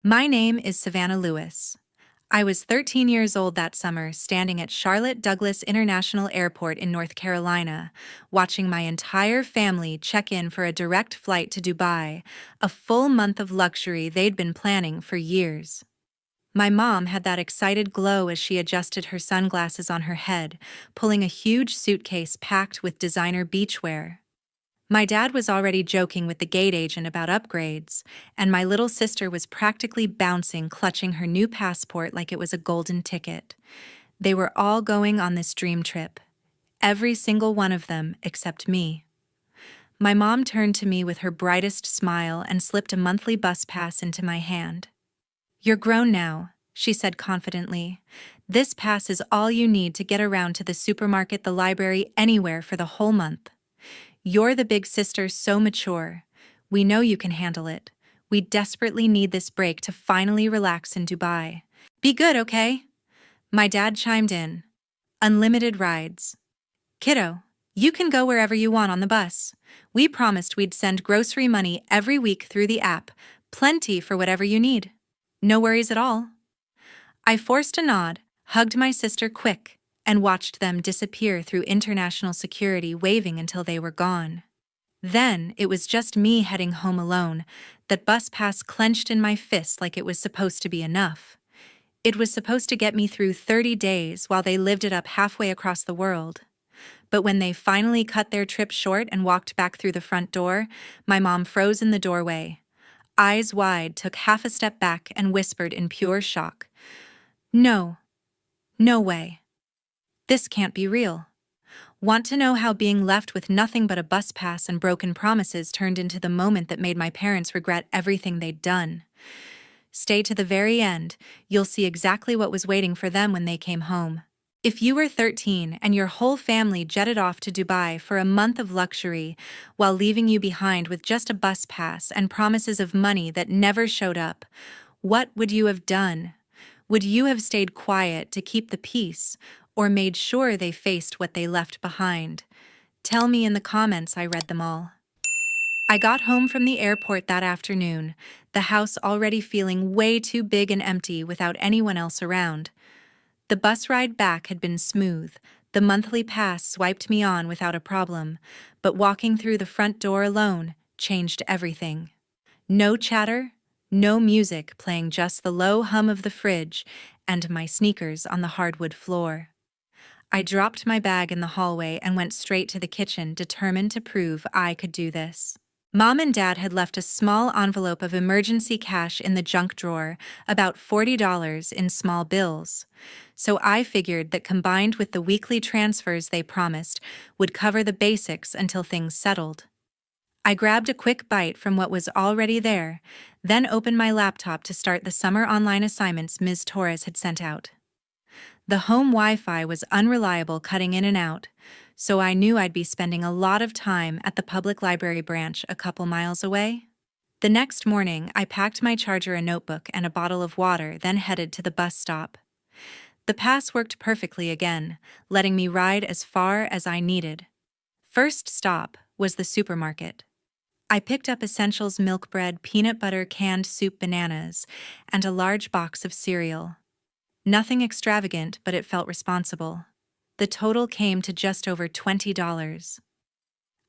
My name is Savannah Lewis. I was 13 years old that summer, standing at Charlotte Douglas International Airport in North Carolina, watching my entire family check in for a direct flight to Dubai, a full month of luxury they'd been planning for years. My mom had that excited glow as she adjusted her sunglasses on her head, pulling a huge suitcase packed with designer beachwear. My dad was already joking with the gate agent about upgrades, and my little sister was practically bouncing, clutching her new passport like it was a golden ticket. They were all going on this dream trip. Every single one of them except me. My mom turned to me with her brightest smile and slipped a monthly bus pass into my hand. "You're grown now," she said confidently. "This pass is all you need to get around to the supermarket, the library, anywhere for the whole month. You're the big sister, so mature. We know you can handle it. We desperately need this break to finally relax in Dubai. Be good, okay?" My dad chimed in. "Unlimited rides. Kiddo, you can go wherever you want on the bus. We promised we'd send grocery money every week through the app. Plenty for whatever you need. No worries at all." I forced a nod, hugged my sister quick, and watched them disappear through international security, waving until they were gone. Then it was just me heading home alone, that bus pass clenched in my fist like it was supposed to be enough. It was supposed to get me through 30 days while they lived it up halfway across the world. But when they finally cut their trip short and walked back through the front door, my mom froze in the doorway. Eyes wide, took half a step back and whispered in pure shock, "No, no way. This can't be real." Want to know how being left with nothing but a bus pass and broken promises turned into the moment that made my parents regret everything they'd done? Stay to the very end. You'll see exactly what was waiting for them when they came home. If you were 13 and your whole family jetted off to Dubai for a month of luxury while leaving you behind with just a bus pass and promises of money that never showed up, what would you have done? Would you have stayed quiet to keep the peace, or made sure they faced what they left behind? Tell me in the comments. I read them all. I got home from the airport that afternoon, the house already feeling way too big and empty without anyone else around. The bus ride back had been smooth. The monthly pass swiped me on without a problem, but walking through the front door alone changed everything. No chatter, no music playing, just the low hum of the fridge and my sneakers on the hardwood floor. I dropped my bag in the hallway and went straight to the kitchen, determined to prove I could do this. Mom and Dad had left a small envelope of emergency cash in the junk drawer, about $40 in small bills. So I figured that combined with the weekly transfers they promised would cover the basics until things settled. I grabbed a quick bite from what was already there, then opened my laptop to start the summer online assignments Ms. Torres had sent out. The home Wi-Fi was unreliable, cutting in and out, so I knew I'd be spending a lot of time at the public library branch a couple miles away. The next morning, I packed my charger, a notebook, and a bottle of water, then headed to the bus stop. The pass worked perfectly again, letting me ride as far as I needed. First stop was the supermarket. I picked up essentials: milk, bread, peanut butter, canned soup, bananas, and a large box of cereal. Nothing extravagant, but it felt responsible. The total came to just over $20.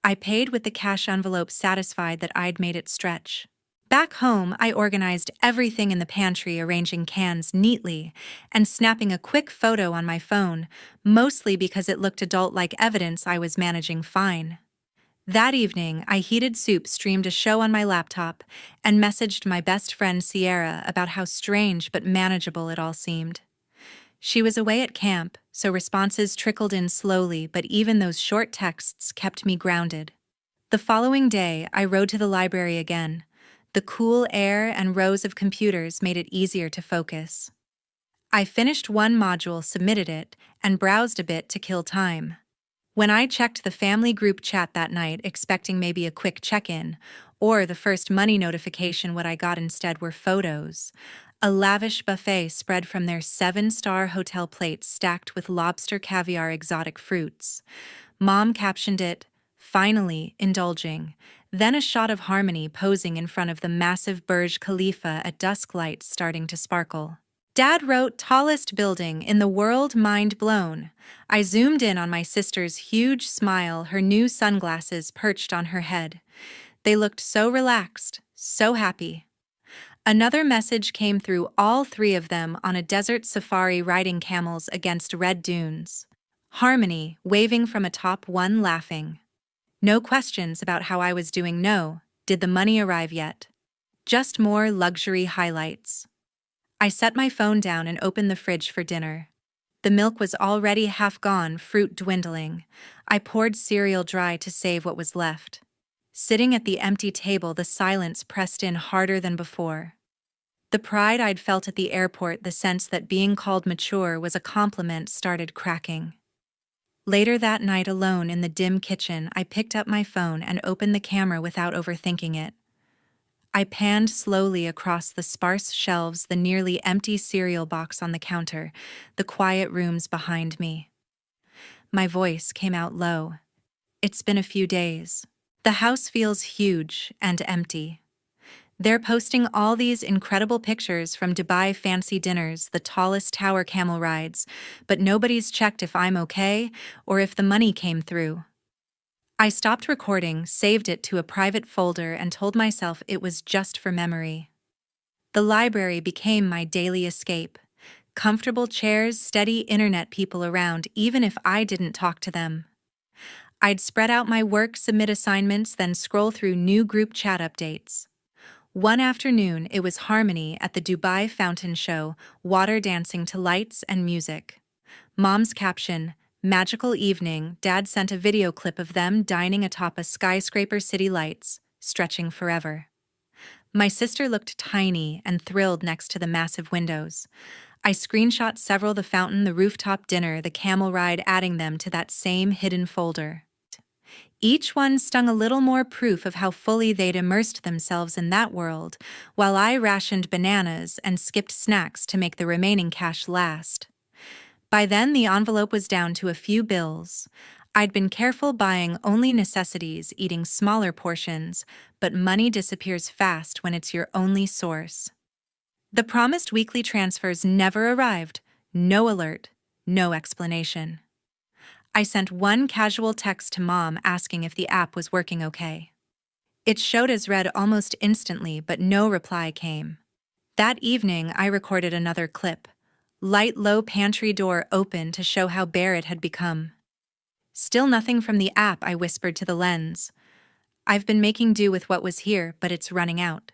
I paid with the cash envelope, satisfied that I'd made it stretch. Back home, I organized everything in the pantry, arranging cans neatly and snapping a quick photo on my phone, mostly because it looked adult-like evidence I was managing fine. That evening, I heated soup, streamed a show on my laptop, and messaged my best friend Sierra about how strange but manageable it all seemed. She was away at camp, so responses trickled in slowly, but even those short texts kept me grounded. The following day, I rode to the library again. The cool air and rows of computers made it easier to focus. I finished one module, submitted it, and browsed a bit to kill time. When I checked the family group chat that night, expecting maybe a quick check-in, or the first money notification, what I got instead were photos. A lavish buffet spread from their 7-star hotel plates stacked with lobster, caviar, exotic fruits. Mom captioned it, finally indulging. Then a shot of Harmony posing in front of the massive Burj Khalifa at dusk, lights starting to sparkle. Dad wrote tallest building in the world, mind blown. I zoomed in on my sister's huge smile, her new sunglasses perched on her head. They looked so relaxed, so happy. Another message came through, all three of them on a desert safari riding camels against red dunes. Harmony, waving from atop one, laughing. No questions about how I was doing, no. Did the money arrive yet? Just more luxury highlights. I set my phone down and opened the fridge for dinner. The milk was already half gone, fruit dwindling. I poured cereal dry to save what was left. Sitting at the empty table, the silence pressed in harder than before. The pride I'd felt at the airport, the sense that being called mature was a compliment, started cracking. Later that night, alone in the dim kitchen, I picked up my phone and opened the camera without overthinking it. I panned slowly across the sparse shelves, the nearly empty cereal box on the counter, the quiet rooms behind me. My voice came out low. It's been a few days. The house feels huge and empty. They're posting all these incredible pictures from Dubai fancy dinners, the tallest tower camel rides, but nobody's checked if I'm okay or if the money came through. I stopped recording, saved it to a private folder, and told myself it was just for memory. The library became my daily escape. Comfortable chairs, steady internet, people around, even if I didn't talk to them. I'd spread out my work, submit assignments, then scroll through new group chat updates. One afternoon, it was Harmony at the Dubai fountain show, water dancing to lights and music. Mom's caption, "Magical evening." Dad sent a video clip of them dining atop a skyscraper, city lights, stretching forever. My sister looked tiny and thrilled next to the massive windows. I screenshot several, the fountain, the rooftop dinner, the camel ride, adding them to that same hidden folder. Each one stung a little more, proof of how fully they'd immersed themselves in that world, while I rationed bananas and skipped snacks to make the remaining cash last. By then, the envelope was down to a few bills. I'd been careful, buying only necessities, eating smaller portions, but money disappears fast when it's your only source. The promised weekly transfers never arrived. No alert, no explanation. I sent one casual text to Mom asking if the app was working okay. It showed as read almost instantly, but no reply came. That evening, I recorded another clip. Light, low pantry door open to show how bare it had become. Still nothing from the app, I whispered to the lens. I've been making do with what was here, but it's running out.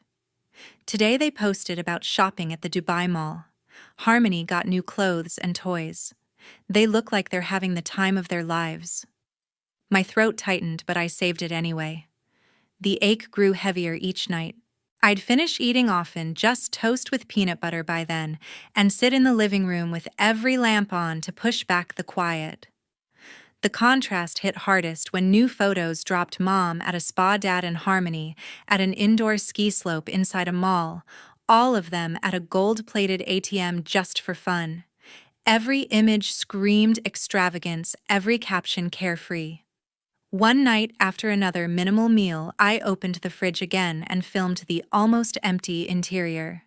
Today they posted about shopping at the Dubai Mall. Harmony got new clothes and toys. They look like they're having the time of their lives. My throat tightened, but I saved it anyway. The ache grew heavier each night. I'd finish eating, often just toast with peanut butter by then, and sit in the living room with every lamp on to push back the quiet. The contrast hit hardest when new photos dropped. Mom at a spa, Dad and Harmony at an indoor ski slope inside a mall, all of them at a gold-plated ATM just for fun. Every image screamed extravagance, every caption carefree. One night after another minimal meal, I opened the fridge again and filmed the almost empty interior.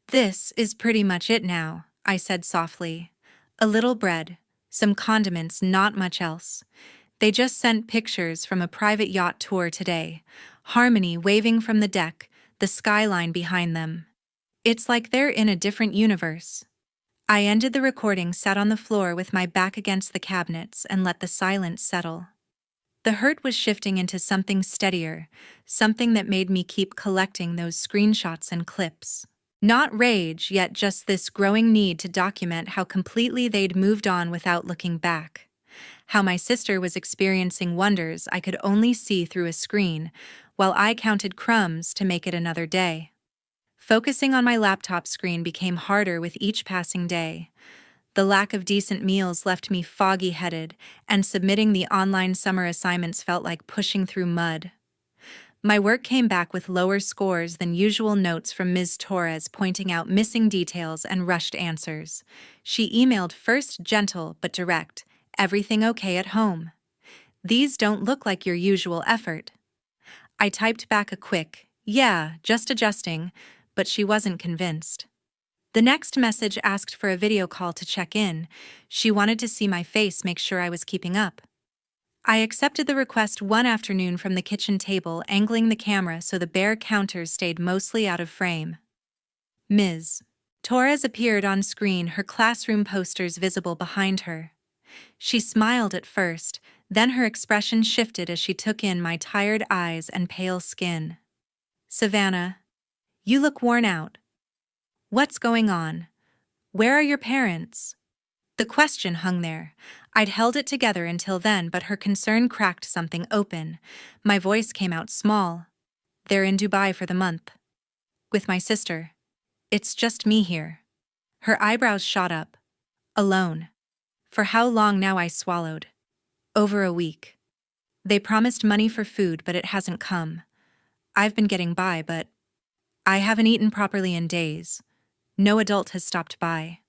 This is pretty much it now, I said softly. A little bread, some condiments, not much else. They just sent pictures from a private yacht tour today. Harmony waving from the deck, the skyline behind them. It's like they're in a different universe. I ended the recording, sat on the floor with my back against the cabinets, and let the silence settle. The hurt was shifting into something steadier, something that made me keep collecting those screenshots and clips. Not rage, yet just this growing need to document how completely they'd moved on without looking back. How my sister was experiencing wonders I could only see through a screen, while I counted crumbs to make it another day. Focusing on my laptop screen became harder with each passing day. The lack of decent meals left me foggy-headed, and submitting the online summer assignments felt like pushing through mud. My work came back with lower scores than usual, notes from Ms. Torres pointing out missing details and rushed answers. She emailed first, gentle but direct, "Everything okay at home?" These don't look like your usual effort. I typed back a quick, "Yeah, just adjusting," but she wasn't convinced. The next message asked for a video call to check in. She wanted to see my face, make sure I was keeping up. I accepted the request one afternoon from the kitchen table, angling the camera so the bare counters stayed mostly out of frame. Ms. Torres appeared on screen, her classroom posters visible behind her. She smiled at first, then her expression shifted as she took in my tired eyes and pale skin. "Savannah, you look worn out. What's going on? Where are your parents?" The question hung there. I'd held it together until then, but her concern cracked something open. My voice came out small. "They're in Dubai for the month. With my sister. It's just me here." Her eyebrows shot up. "Alone. For how long now?" I swallowed. "Over a week. They promised money for food, but it hasn't come. I've been getting by, but I haven't eaten properly in days. No adult has stopped by."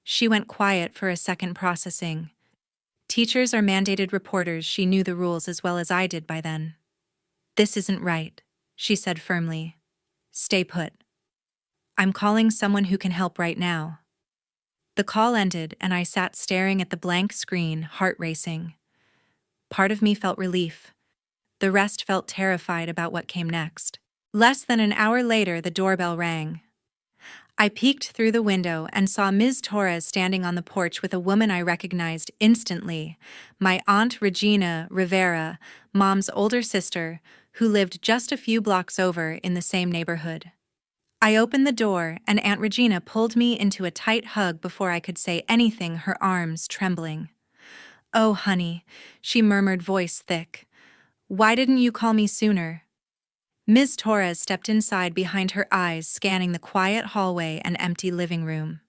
She went quiet for a second, processing. Teachers are mandated reporters. She knew the rules as well as I did by then. "This isn't right," she said firmly. "Stay put. I'm calling someone who can help right now." The call ended, and I sat staring at the blank screen, heart racing. Part of me felt relief. The rest felt terrified about what came next. Less than an hour later, the doorbell rang. I peeked through the window and saw Ms. Torres standing on the porch with a woman I recognized instantly, my Aunt Regina Rivera, Mom's older sister, who lived just a few blocks over in the same neighborhood. I opened the door, and Aunt Regina pulled me into a tight hug before I could say anything, her arms trembling. "Oh, honey," she murmured, voice thick. "Why didn't you call me sooner?" Ms. Torres stepped inside, behind her eyes scanning the quiet hallway and empty living room.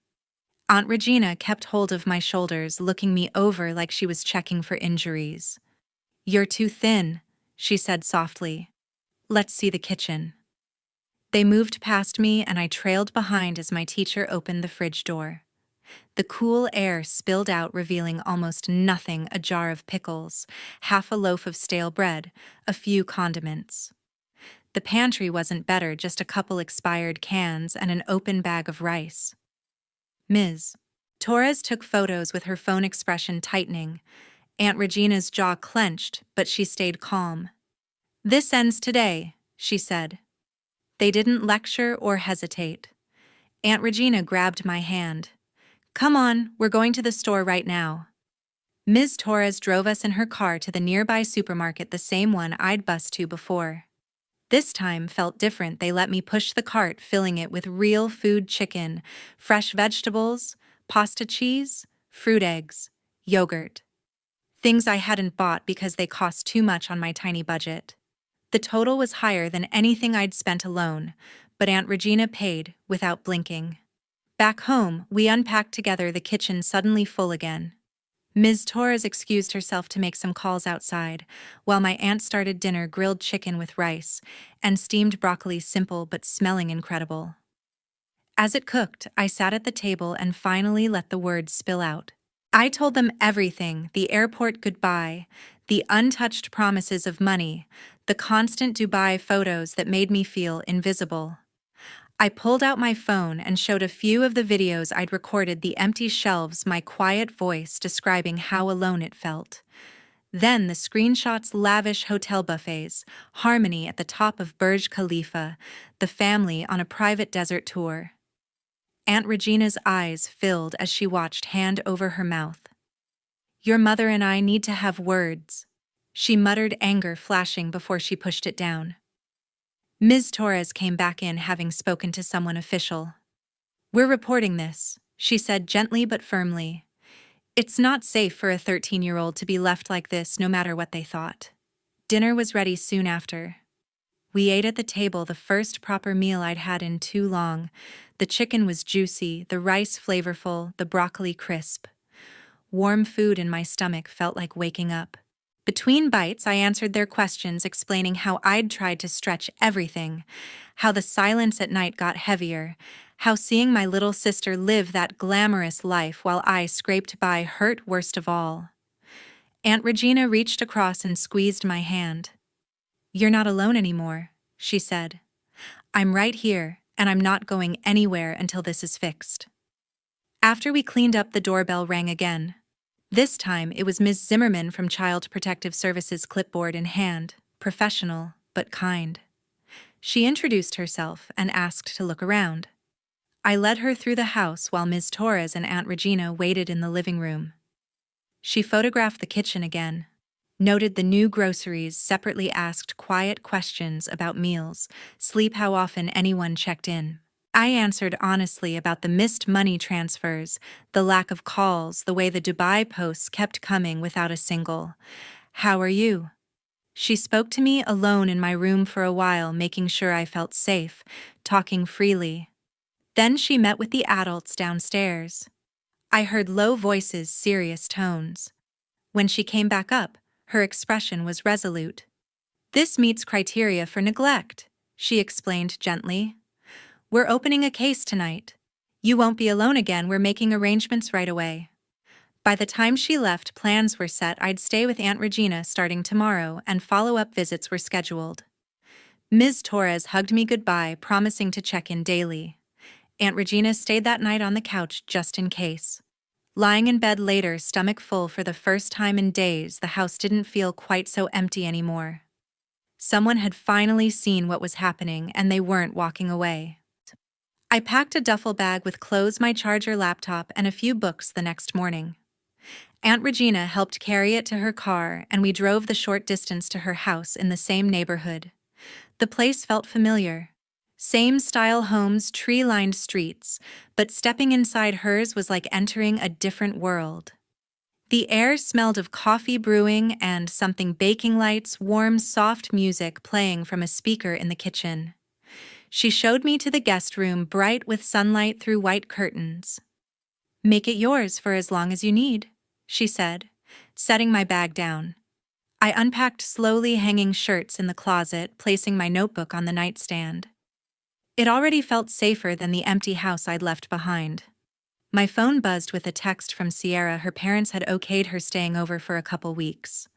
Aunt Regina kept hold of my shoulders, looking me over like she was checking for injuries. "You're too thin," she said softly. "Let's see the kitchen." They moved past me, and I trailed behind as my teacher opened the fridge door. The cool air spilled out, revealing almost nothing: a jar of pickles, half a loaf of stale bread, a few condiments. The pantry wasn't better, just a couple expired cans and an open bag of rice. Ms. Torres took photos with her phone, expression tightening. Aunt Regina's jaw clenched, but she stayed calm. "This ends today," she said. They didn't lecture or hesitate. Aunt Regina grabbed my hand. "Come on, we're going to the store right now." Ms. Torres drove us in her car to the nearby supermarket, the same one I'd bussed to before. This time felt different. They let me push the cart, filling it with real food: chicken, fresh vegetables, pasta, cheese, fruit, eggs, yogurt. Things I hadn't bought because they cost too much on my tiny budget. The total was higher than anything I'd spent alone, but Aunt Regina paid without blinking. Back home, we unpacked together, the kitchen suddenly full again. Ms. Torres excused herself to make some calls outside, while my aunt started dinner: grilled chicken with rice and steamed broccoli, simple but smelling incredible. As it cooked, I sat at the table and finally let the words spill out. I told them everything: the airport goodbye, the untouched promises of money, the constant Dubai photos that made me feel invisible. I pulled out my phone and showed a few of the videos I'd recorded: the empty shelves, my quiet voice describing how alone it felt. Then the screenshots: lavish hotel buffets, harmony at the top of Burj Khalifa, the family on a private desert tour. Aunt Regina's eyes filled as she watched, hand over her mouth. "Your mother and I need to have words," she muttered, anger flashing before she pushed it down. Ms. Torres came back in, having spoken to someone official. "We're reporting this," she said gently but firmly. "It's not safe for a 13-year-old to be left like this, no matter what they thought." Dinner was ready soon after. We ate at the table, the first proper meal I'd had in too long. The chicken was juicy, the rice flavorful, the broccoli crisp. Warm food in my stomach felt like waking up. Between bites, I answered their questions, explaining how I'd tried to stretch everything, how the silence at night got heavier, how seeing my little sister live that glamorous life while I scraped by hurt worst of all. Aunt Regina reached across and squeezed my hand. "You're not alone anymore," she said. "I'm right here, and I'm not going anywhere until this is fixed." After we cleaned up, the doorbell rang again. This time, it was Ms. Zimmerman from Child Protective Services, clipboard in hand, professional but kind. She introduced herself and asked to look around. I led her through the house while Ms. Torres and Aunt Regina waited in the living room. She photographed the kitchen again, noted the new groceries, separately asked quiet questions about meals, sleep, how often anyone checked in. I answered honestly about the missed money transfers, the lack of calls, the way the Dubai posts kept coming without a single "How are you?" She spoke to me alone in my room for a while, making sure I felt safe, talking freely. Then she met with the adults downstairs. I heard low voices, serious tones. When she came back up, her expression was resolute. "This meets criteria for neglect," she explained gently. "We're opening a case tonight. You won't be alone again. We're making arrangements right away." By the time she left, plans were set. I'd stay with Aunt Regina starting tomorrow, and follow-up visits were scheduled. Ms. Torres hugged me goodbye, promising to check in daily. Aunt Regina stayed that night on the couch just in case. Lying in bed later, stomach full for the first time in days, the house didn't feel quite so empty anymore. Someone had finally seen what was happening, and they weren't walking away. I packed a duffel bag with clothes, my charger, laptop, and a few books the next morning. Aunt Regina helped carry it to her car, and we drove the short distance to her house in the same neighborhood. The place felt familiar. Same style homes, tree-lined streets, but stepping inside hers was like entering a different world. The air smelled of coffee brewing and something baking, lights, warm, soft music playing from a speaker in the kitchen. She showed me to the guest room, bright with sunlight through white curtains. "Make it yours for as long as you need," she said, setting my bag down. I unpacked slowly, hanging shirts in the closet, placing my notebook on the nightstand. It already felt safer than the empty house I'd left behind. My phone buzzed with a text from Sierra. Her parents had okayed her staying over for a couple weeks.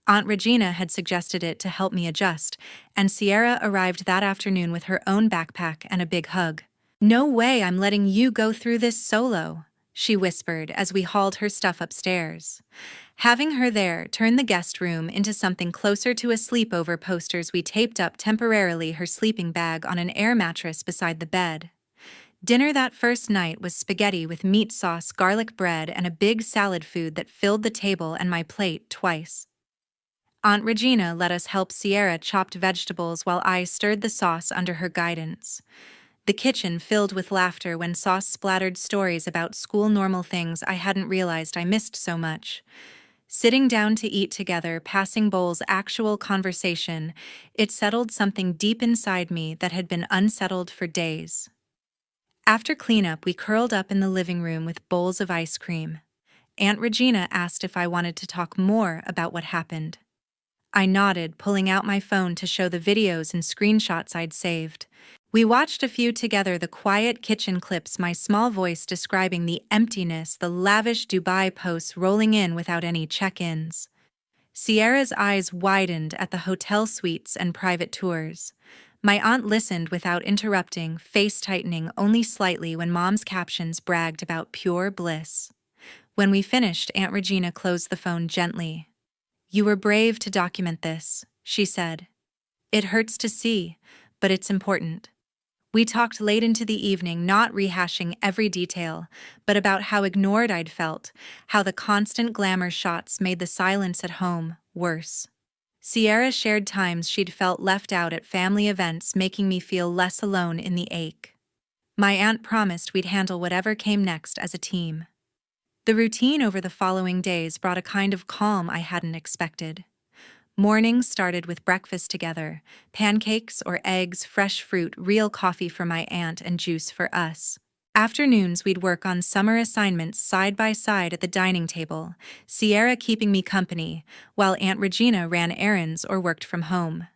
Aunt Regina had suggested it to help me adjust, and Sierra arrived that afternoon with her own backpack and a big hug. "No way I'm letting you go through this solo," she whispered as we hauled her stuff upstairs. Having her there turned the guest room into something closer to a sleepover. Posters we taped up temporarily, her sleeping bag on an air mattress beside the bed. Dinner that first night was spaghetti with meat sauce, garlic bread, and a big salad, food that filled the table and my plate twice. Aunt Regina let us help Sierra chopped vegetables while I stirred the sauce under her guidance. The kitchen filled with laughter when sauce splattered stories about school, normal things I hadn't realized I missed so much. Sitting down to eat together, passing bowls, actual conversation, it settled something deep inside me that had been unsettled for days. After cleanup, we curled up in the living room with bowls of ice cream. Aunt Regina asked if I wanted to talk more about what happened. I nodded, pulling out my phone to show the videos and screenshots I'd saved. We watched a few together, the quiet kitchen clips, my small voice describing the emptiness, the lavish Dubai posts rolling in without any check-ins. Sierra's eyes widened at the hotel suites and private tours. My aunt listened without interrupting, face tightening only slightly when Mom's captions bragged about pure bliss. When we finished, Aunt Regina closed the phone gently. "You were brave to document this," she said. "It hurts to see, but it's important." We talked late into the evening, not rehashing every detail, but about how ignored I'd felt, how the constant glamour shots made the silence at home worse. Sierra shared times she'd felt left out at family events, making me feel less alone in the ache. My aunt promised we'd handle whatever came next as a team. The routine over the following days brought a kind of calm I hadn't expected. Mornings started with breakfast together, pancakes or eggs, fresh fruit, real coffee for my aunt, and juice for us. Afternoons, we'd work on summer assignments side by side at the dining table, Sierra keeping me company, while Aunt Regina ran errands or worked from home.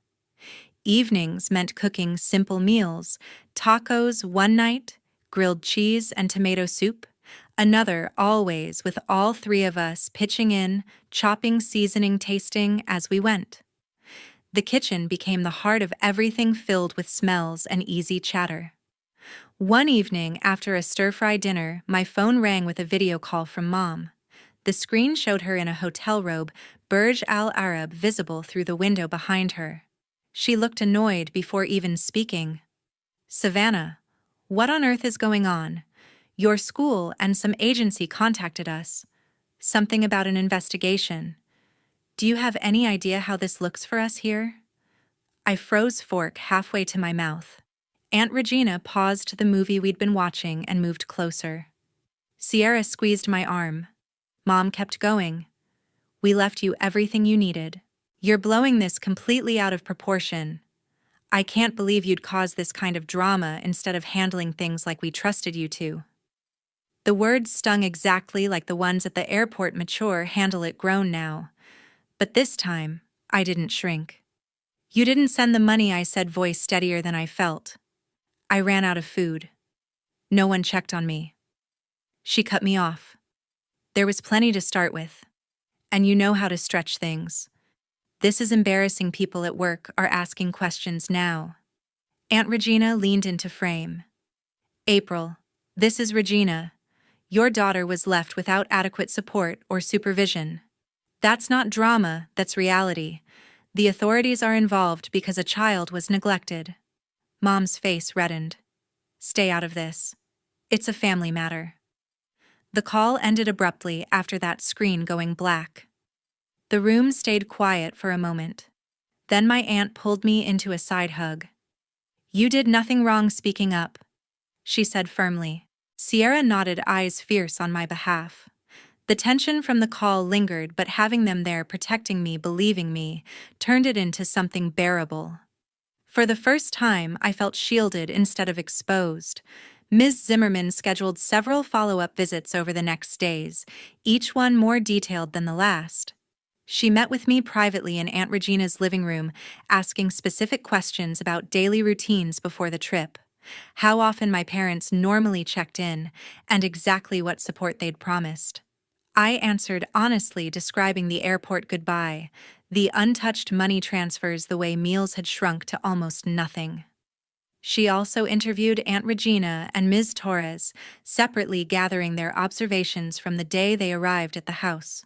Evenings meant cooking simple meals, tacos one night, grilled cheese and tomato soup Another, always, with all three of us pitching in, chopping, seasoning, tasting as we went. The kitchen became the heart of everything, filled with smells and easy chatter. One evening, after a stir-fry dinner, my phone rang with a video call from Mom. The screen showed her in a hotel robe, Burj Al Arab visible through the window behind her. She looked annoyed before even speaking. "Savannah, what on earth is going on? Your school and some agency contacted us. Something about an investigation. Do you have any idea how this looks for us here?" I froze fork halfway to my mouth. Aunt Regina paused the movie we'd been watching and moved closer. Sierra squeezed my arm. Mom kept going. "We left you everything you needed. You're blowing this completely out of proportion. I can't believe you'd cause this kind of drama instead of handling things like we trusted you to." The words stung exactly like the ones at the airport, mature, handle it grown now. But this time, I didn't shrink. "You didn't send the money," I said, voice steadier than I felt. "I ran out of food. No one checked on me." She cut me off. "There was plenty to start with. And you know how to stretch things. This is embarrassing. People at work are asking questions now." Aunt Regina leaned into frame. "April, this is Regina. Your daughter was left without adequate support or supervision. That's not drama, that's reality. The authorities are involved because a child was neglected." Mom's face reddened. "Stay out of this. It's a family matter." The call ended abruptly after that screen going black. The room stayed quiet for a moment. Then my aunt pulled me into a side hug. "You did nothing wrong speaking up," she said firmly. Sierra nodded, eyes fierce on my behalf. The tension from the call lingered, but having them there protecting me, believing me, turned it into something bearable. For the first time, I felt shielded instead of exposed. Ms. Zimmerman scheduled several follow-up visits over the next days, each one more detailed than the last. She met with me privately in Aunt Regina's living room, asking specific questions about daily routines before the trip, how often my parents normally checked in, and exactly what support they'd promised. I answered honestly, describing the airport goodbye, the untouched money transfers, the way meals had shrunk to almost nothing. She also interviewed Aunt Regina and Ms. Torres, separately, gathering their observations from the day they arrived at the house.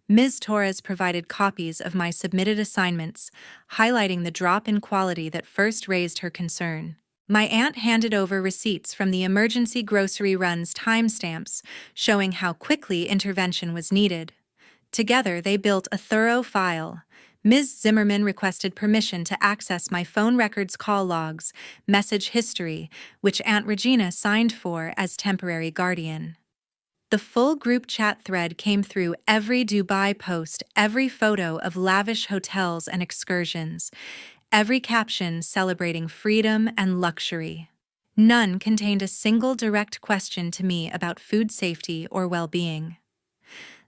Ms. Torres provided copies of my submitted assignments, highlighting the drop in quality that first raised her concern. My aunt handed over receipts from the emergency grocery runs, timestamps showing how quickly intervention was needed. Together, they built a thorough file. Ms. Zimmerman requested permission to access my phone records, call logs, message history, which Aunt Regina signed for as temporary guardian. The full group chat thread came through, every Dubai post, every photo of lavish hotels and excursions, every caption celebrating freedom and luxury. None contained a single direct question to me about food safety or well-being.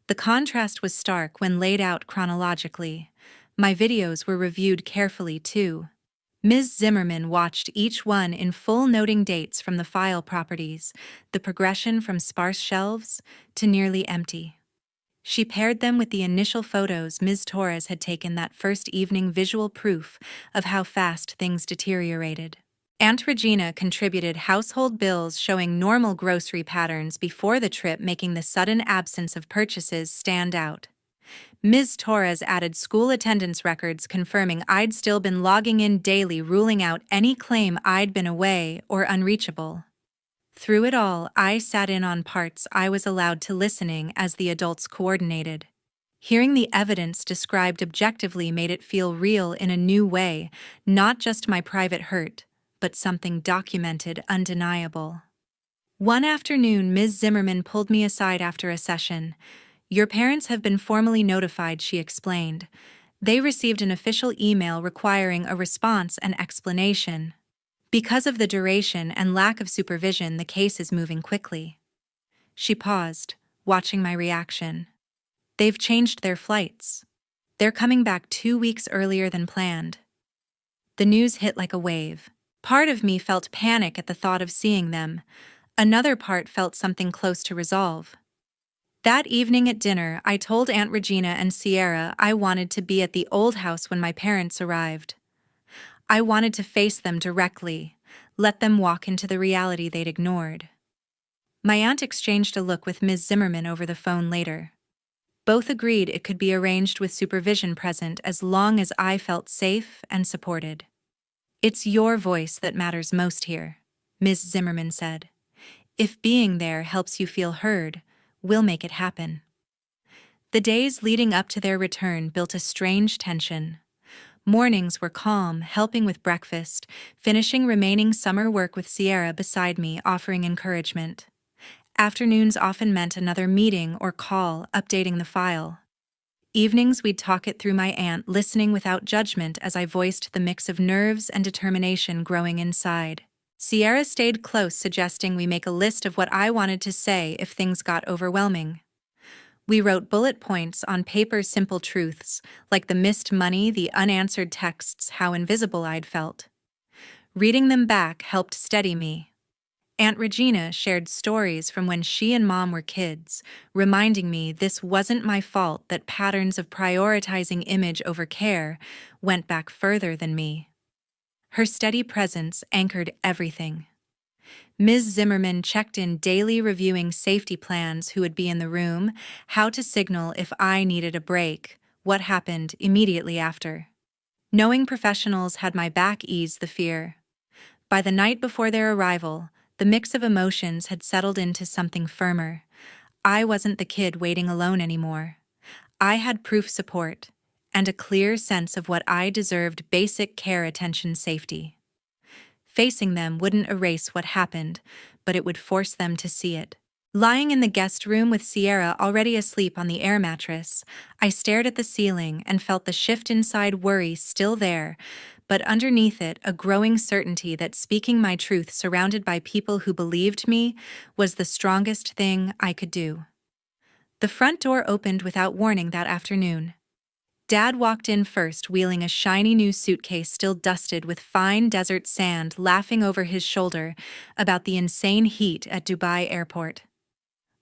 The contrast was stark when laid out chronologically. My videos were reviewed carefully too. Ms. Zimmerman watched each one in full, noting dates from the file, properties, the progression from sparse shelves to nearly empty. She paired them with the initial photos Ms. Torres had taken that first evening, visual proof of how fast things deteriorated. Aunt Regina contributed household bills showing normal grocery patterns before the trip, making the sudden absence of purchases stand out. Ms. Torres added school attendance records confirming I'd still been logging in daily, ruling out any claim I'd been away or unreachable. Through it all, I sat in on parts I was allowed to, listening as the adults coordinated. Hearing the evidence described objectively made it feel real in a new way, not just my private hurt, but something documented, undeniable. One afternoon, Ms. Zimmerman pulled me aside after a session. "Your parents have been formally notified," she explained. "They received an official email requiring a response and explanation. Because of the duration and lack of supervision, the case is moving quickly." She paused, watching my reaction. "They've changed their flights. They're coming back 2 weeks earlier than planned." The news hit like a wave. Part of me felt panic at the thought of seeing them, Another part felt something close to resolve. That evening at dinner, I told Aunt Regina and Sierra I wanted to be at the old house when my parents arrived. I wanted to face them directly, let them walk into the reality they'd ignored. My aunt exchanged a look with Ms. Zimmerman over the phone later. Both agreed it could be arranged with supervision present as long as I felt safe and supported. "It's your voice that matters most here," Ms. Zimmerman said. "If being there helps you feel heard, we'll make it happen." The days leading up to their return built a strange tension. Mornings were calm, helping with breakfast, finishing remaining summer work with Sierra beside me, offering encouragement. Afternoons often meant another meeting or call, updating the file. Evenings we'd talk it through my aunt, listening without judgment as I voiced the mix of nerves and determination growing inside. Sierra stayed close, suggesting we make a list of what I wanted to say if things got overwhelming. We wrote bullet points on paper, simple truths, like the missed money, the unanswered texts, how invisible I'd felt. Reading them back helped steady me. Aunt Regina shared stories from when she and Mom were kids, reminding me this wasn't my fault, that patterns of prioritizing image over care went back further than me. Her steady presence anchored everything. Ms. Zimmerman checked in daily, reviewing safety plans, who would be in the room, how to signal if I needed a break, what happened immediately after. Knowing professionals had my back eased the fear. By the night before their arrival, the mix of emotions had settled into something firmer. I wasn't the kid waiting alone anymore. I had proof, support, and a clear sense of what I deserved: basic care, attention, safety. Facing them wouldn't erase what happened, but it would force them to see it. Lying in the guest room with Sierra already asleep on the air mattress, I stared at the ceiling and felt the shift inside, worry still there, but underneath it a growing certainty that speaking my truth surrounded by people who believed me was the strongest thing I could do. The front door opened without warning that afternoon. Dad walked in first, wheeling a shiny new suitcase still dusted with fine desert sand, laughing over his shoulder about the insane heat at Dubai airport.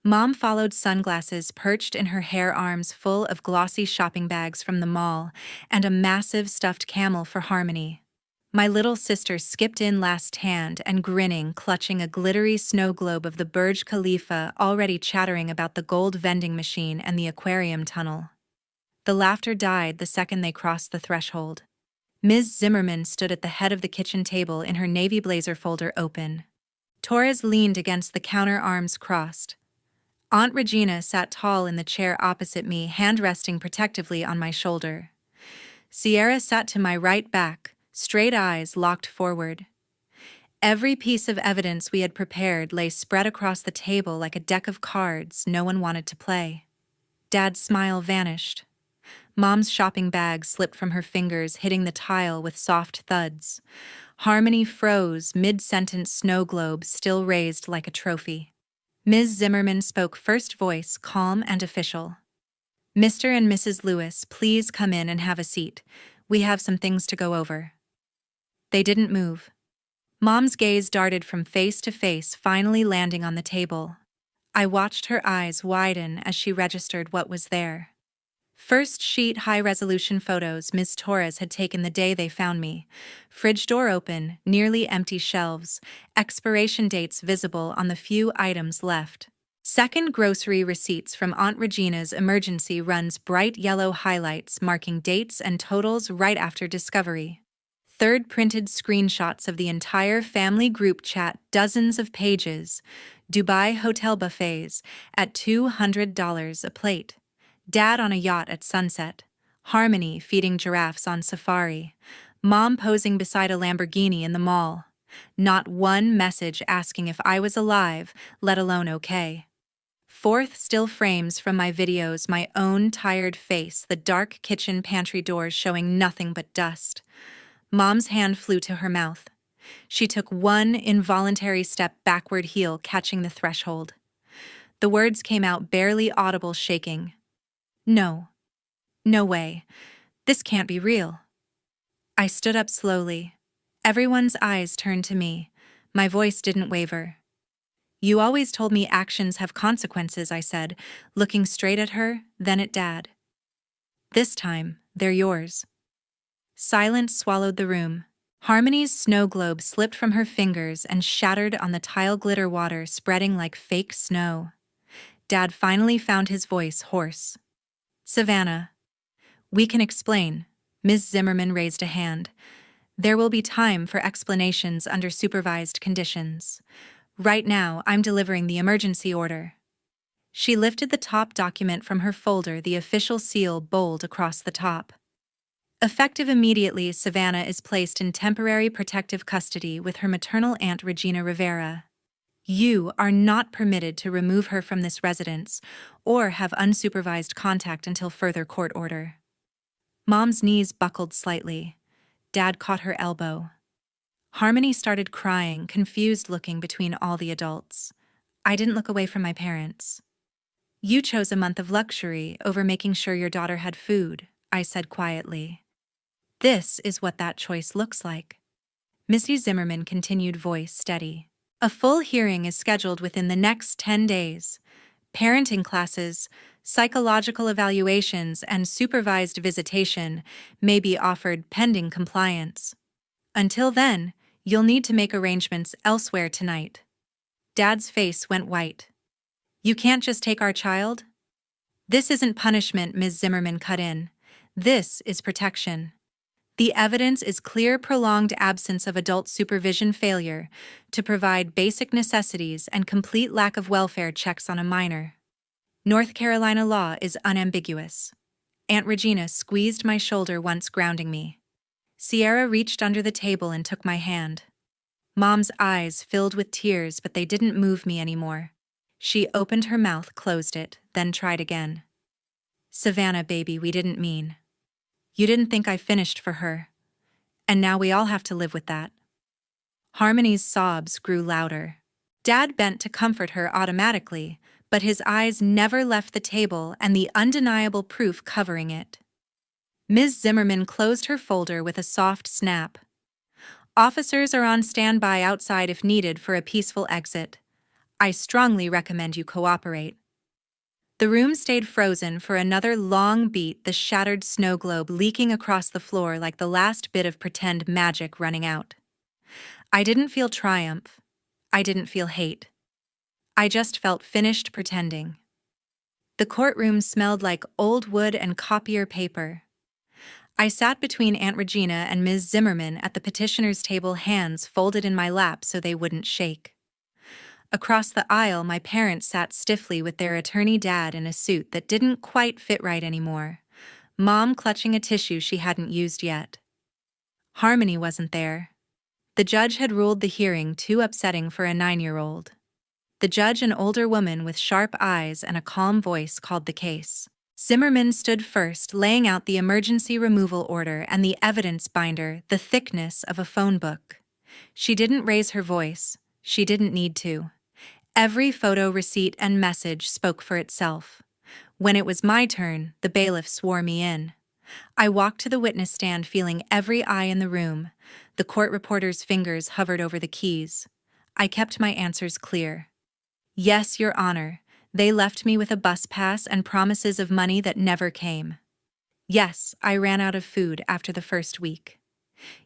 Mom followed, sunglasses perched in her hair, arms full of glossy shopping bags from the mall, and a massive stuffed camel for Harmony. My little sister skipped in last, hand and grinning, clutching a glittery snow globe of the Burj Khalifa, already chattering about the gold vending machine and the aquarium tunnel. The laughter died the second they crossed the threshold. Ms. Zimmerman stood at the head of the kitchen table, in her navy blazer, folder open. Torres leaned against the counter, arms crossed. Aunt Regina sat tall in the chair opposite me, hand resting protectively on my shoulder. Sierra sat to my right, back, straight eyes locked forward. Every piece of evidence we had prepared lay spread across the table like a deck of cards no one wanted to play. Dad's smile vanished. Mom's shopping bag slipped from her fingers, hitting the tile with soft thuds. Harmony froze mid-sentence, snow globe still raised like a trophy. Ms. Zimmerman spoke first, voice calm and official. "Mr. and Mrs. Lewis, please come in and have a seat. We have some things to go over." They didn't move. Mom's gaze darted from face to face, finally landing on the table. I watched her eyes widen as she registered what was there. First sheet, high-resolution photos Ms. Torres had taken the day they found me. Fridge door open, nearly empty shelves, expiration dates visible on the few items left. Second, grocery receipts from Aunt Regina's emergency runs, bright yellow highlights marking dates and totals right after discovery. Third, printed screenshots of the entire family group chat, dozens of pages. Dubai hotel buffets at $200 a plate. Dad on a yacht at sunset. Harmony feeding giraffes on safari. Mom posing beside a Lamborghini in the mall. Not one message asking if I was alive, let alone okay. Fourth, still frames from my videos, my own tired face, the dark kitchen pantry doors showing nothing but dust. Mom's hand flew to her mouth. She took one involuntary step backward, heel catching the threshold. The words came out barely audible, shaking. "No. No way. This can't be real." I stood up slowly. Everyone's eyes turned to me. My voice didn't waver. You always told me actions have consequences, I said, looking straight at her, then at Dad. This time, they're yours. Silence swallowed the room. Harmony's snow globe slipped from her fingers and shattered on the tile glitter water spreading like fake snow. Dad finally found his voice hoarse. Savannah. We can explain. Ms. Zimmerman raised a hand. There will be time for explanations under supervised conditions. Right now, I'm delivering the emergency order. She lifted the top document from her folder, the official seal bold across the top. Effective immediately, Savannah is placed in temporary protective custody with her maternal aunt Regina Rivera. You are not permitted to remove her from this residence or have unsupervised contact until further court order. Mom's knees buckled slightly. Dad caught her elbow. Harmony started crying, confused looking between all the adults. I didn't look away from my parents. You chose a month of luxury over making sure your daughter had food, I said quietly. This is what that choice looks like. Mrs. Zimmerman continued, voice steady. A full hearing is scheduled within the next 10 days. Parenting classes, psychological evaluations, and supervised visitation may be offered pending compliance. Until then, you'll need to make arrangements elsewhere tonight. Dad's face went white. You can't just take our child? This isn't punishment, Ms. Zimmerman cut in. This is protection. The evidence is clear prolonged absence of adult supervision, failure to provide basic necessities, and complete lack of welfare checks on a minor. North Carolina law is unambiguous. Aunt Regina squeezed my shoulder once, grounding me. Sierra reached under the table and took my hand. Mom's eyes filled with tears, but they didn't move me anymore. She opened her mouth, closed it, then tried again. Savannah, baby, we didn't mean. You didn't think I finished for her. And now we all have to live with that. Harmony's sobs grew louder. Dad bent to comfort her automatically, but his eyes never left the table and the undeniable proof covering it. Ms. Zimmerman closed her folder with a soft snap. Officers are on standby outside if needed for a peaceful exit. I strongly recommend you cooperate. The room stayed frozen for another long beat, the shattered snow globe leaking across the floor like the last bit of pretend magic running out. I didn't feel triumph. I didn't feel hate. I just felt finished pretending. The courtroom smelled like old wood and copier paper. I sat between Aunt Regina and Ms. Zimmerman at the petitioner's table, hands folded in my lap so they wouldn't shake. Across the aisle, my parents sat stiffly with their attorney dad in a suit that didn't quite fit right anymore, Mom clutching a tissue she hadn't used yet. Harmony wasn't there. The judge had ruled the hearing too upsetting for a 9-year-old. The judge, an older woman with sharp eyes and a calm voice, called the case. Zimmerman stood first, laying out the emergency removal order and the evidence binder, the thickness of a phone book. She didn't raise her voice. She didn't need to. Every photo, receipt, and message spoke for itself. When it was my turn, the bailiff swore me in. I walked to the witness stand, feeling every eye in the room. The court reporter's fingers hovered over the keys. I kept my answers clear. Yes, Your Honor, they left me with a bus pass and promises of money that never came. Yes, I ran out of food after the first week.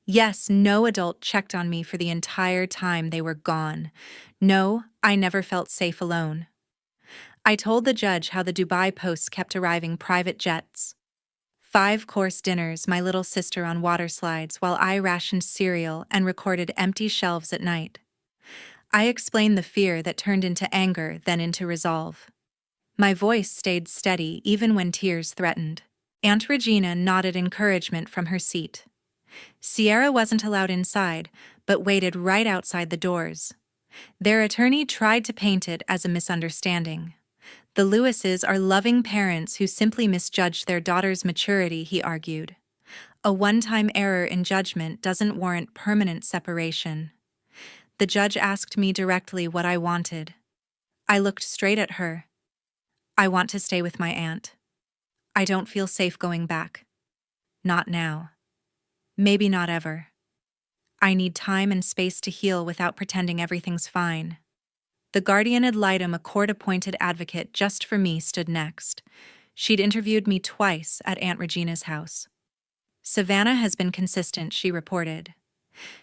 Yes, no adult checked on me for the entire time they were gone. No, I never felt safe alone. I told the judge how the Dubai posts kept arriving, private jets. 5-course dinners, my little sister on water slides while I rationed cereal and recorded empty shelves at night. I explained the fear that turned into anger, then into resolve. My voice stayed steady even when tears threatened. Aunt Regina nodded encouragement from her seat. Sierra wasn't allowed inside, but waited right outside the doors. Their attorney tried to paint it as a misunderstanding. The Lewises are loving parents who simply misjudged their daughter's maturity, he argued. A one-time error in judgment doesn't warrant permanent separation. The judge asked me directly what I wanted. I looked straight at her. I want to stay with my aunt. I don't feel safe going back. Not now. Maybe not ever. I need time and space to heal without pretending everything's fine. The guardian ad litem, a court-appointed advocate just for me, stood next. She'd interviewed me twice at Aunt Regina's house. Savannah has been consistent, she reported.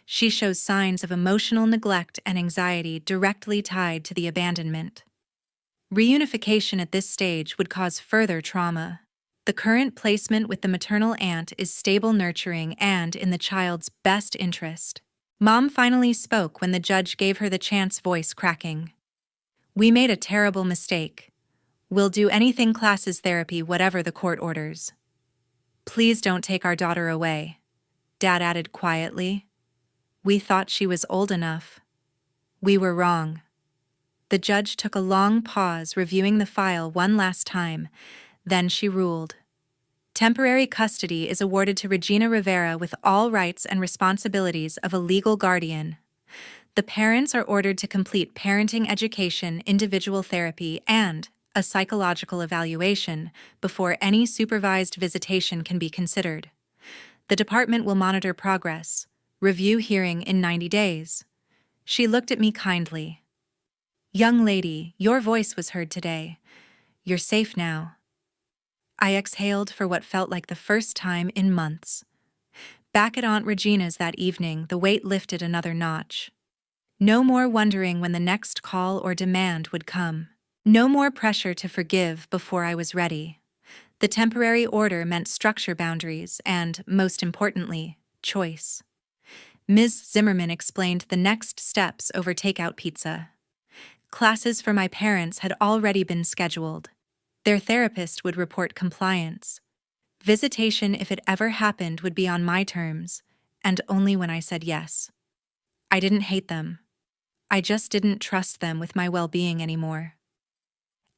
She shows signs of emotional neglect and anxiety directly tied to the abandonment. Reunification at this stage would cause further trauma. The current placement with the maternal aunt is stable, nurturing, and in the child's best interest. Mom finally spoke when the judge gave her the chance, voice cracking. We made a terrible mistake. We'll do anything, classes, therapy, whatever the court orders. Please don't take our daughter away, Dad added quietly. We thought she was old enough. We were wrong. The judge took a long pause, reviewing the file one last time. Then she ruled. Temporary custody is awarded to Regina Rivera with all rights and responsibilities of a legal guardian. The parents are ordered to complete parenting education, individual therapy, and a psychological evaluation before any supervised visitation can be considered. The department will monitor progress. Review hearing in 90 days. She looked at me kindly. Young lady, your voice was heard today. You're safe now. I exhaled for what felt like the first time in months. Back at Aunt Regina's that evening, the weight lifted another notch. No more wondering when the next call or demand would come. No more pressure to forgive before I was ready. The temporary order meant structure, boundaries, and, most importantly, choice. Ms. Zimmerman explained the next steps over takeout pizza. Classes for my parents had already been scheduled. Their therapist would report compliance. Visitation, if it ever happened, would be on my terms, and only when I said yes. I didn't hate them. I just didn't trust them with my well-being anymore.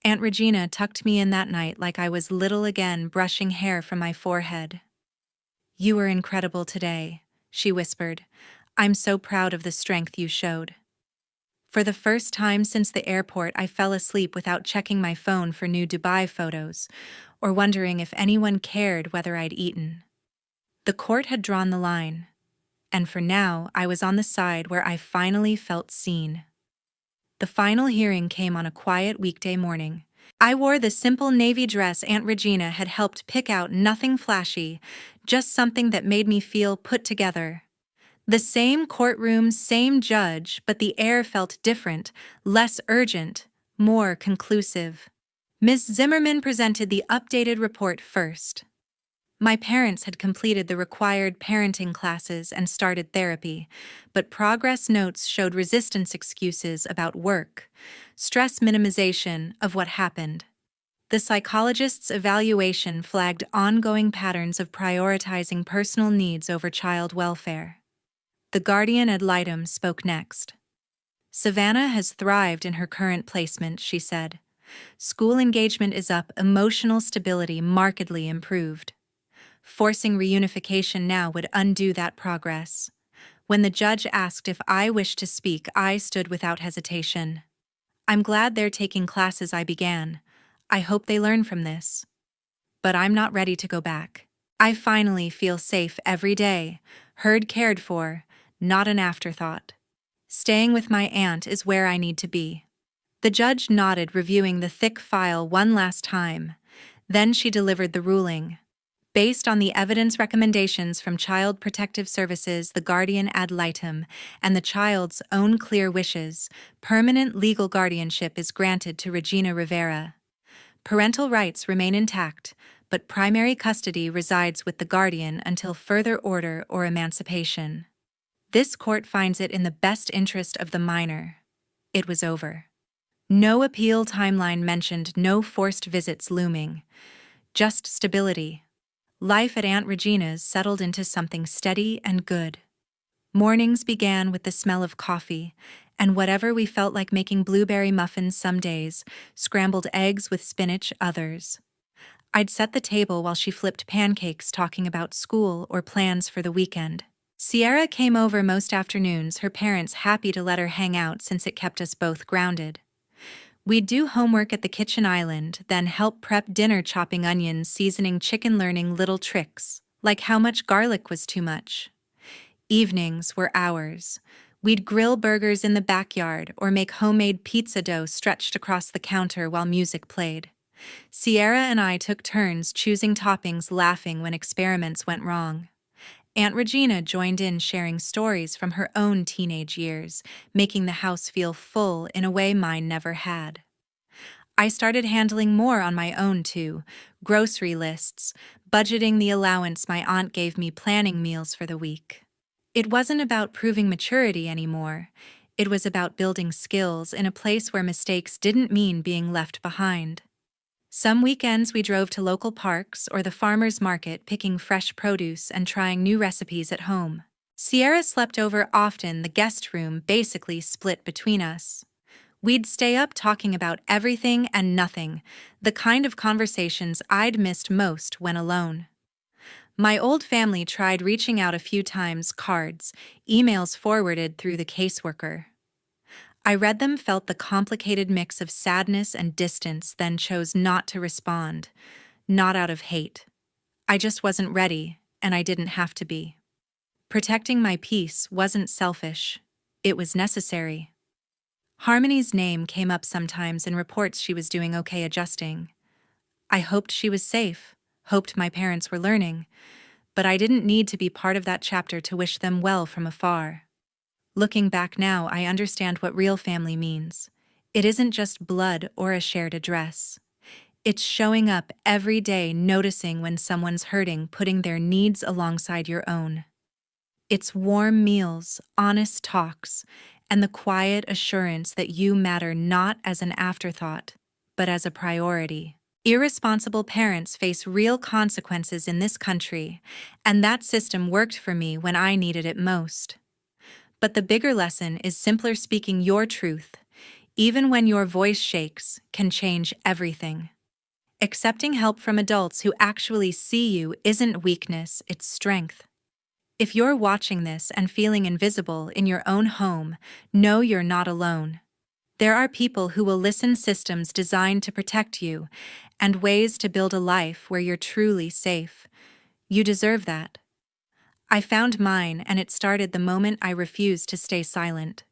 Aunt Regina tucked me in that night like I was little again, brushing hair from my forehead. You were incredible today, she whispered. I'm so proud of the strength you showed. For the first time since the airport, I fell asleep without checking my phone for new Dubai photos, or wondering if anyone cared whether I'd eaten. The court had drawn the line, and for now I was on the side where I finally felt seen. The final hearing came on a quiet weekday morning. I wore the simple navy dress Aunt Regina had helped pick out, nothing flashy, just something that made me feel put together. The same courtroom, same judge, but the air felt different, less urgent, more conclusive. Ms. Zimmerman presented the updated report first. My parents had completed the required parenting classes and started therapy, but progress notes showed resistance, excuses about work, stress minimization of what happened. The psychologist's evaluation flagged ongoing patterns of prioritizing personal needs over child welfare. The guardian ad litem spoke next. Savannah has thrived in her current placement, she said. School engagement is up, emotional stability markedly improved. Forcing reunification now would undo that progress. When the judge asked if I wished to speak, I stood without hesitation. I'm glad they're taking classes I began. I hope they learn from this. But I'm not ready to go back. I finally feel safe every day, heard, cared for, not an afterthought. Staying with my aunt is where I need to be. The judge nodded, reviewing the thick file one last time. Then she delivered the ruling. Based on the evidence, recommendations from Child Protective Services, the guardian ad litem, and the child's own clear wishes, permanent legal guardianship is granted to Regina Rivera. Parental rights remain intact, but primary custody resides with the guardian until further order or emancipation. This court finds it in the best interest of the minor. It was over. No appeal timeline mentioned, no forced visits looming. Just stability. Life at Aunt Regina's settled into something steady and good. Mornings began with the smell of coffee, and whatever we felt like, making blueberry muffins some days, scrambled eggs with spinach others. I'd set the table while she flipped pancakes, talking about school or plans for the weekend. Sierra came over most afternoons, her parents happy to let her hang out since it kept us both grounded. We'd do homework at the kitchen island, then help prep dinner, chopping onions, seasoning chicken, learning little tricks, like how much garlic was too much. Evenings were ours. We'd grill burgers in the backyard or make homemade pizza dough stretched across the counter while music played. Sierra and I took turns choosing toppings, laughing when experiments went wrong. Aunt Regina joined in, sharing stories from her own teenage years, making the house feel full in a way mine never had. I started handling more on my own too, grocery lists, budgeting the allowance my aunt gave me, planning meals for the week. It wasn't about proving maturity anymore. It was about building skills in a place where mistakes didn't mean being left behind. Some weekends we drove to local parks or the farmer's market, picking fresh produce and trying new recipes at home. Sierra slept over often, the guest room basically split between us. We'd stay up talking about everything and nothing, the kind of conversations I'd missed most when alone. My old family tried reaching out a few times, cards, emails forwarded through the caseworker. I read them, felt the complicated mix of sadness and distance, then chose not to respond, not out of hate. I just wasn't ready, and I didn't have to be. Protecting my peace wasn't selfish. It was necessary. Harmony's name came up sometimes in reports. She was doing okay, adjusting. I hoped she was safe, hoped my parents were learning, but I didn't need to be part of that chapter to wish them well from afar. Looking back now, I understand what real family means. It isn't just blood or a shared address. It's showing up every day, noticing when someone's hurting, putting their needs alongside your own. It's warm meals, honest talks, and the quiet assurance that you matter, not as an afterthought, but as a priority. Irresponsible parents face real consequences in this country, and that system worked for me when I needed it most. But the bigger lesson is simpler: speaking your truth, even when your voice shakes, can change everything. Accepting help from adults who actually see you isn't weakness, it's strength. If you're watching this and feeling invisible in your own home, know you're not alone. There are people who will listen, systems designed to protect you, and ways to build a life where you're truly safe. You deserve that. I found mine, and it started the moment I refused to stay silent.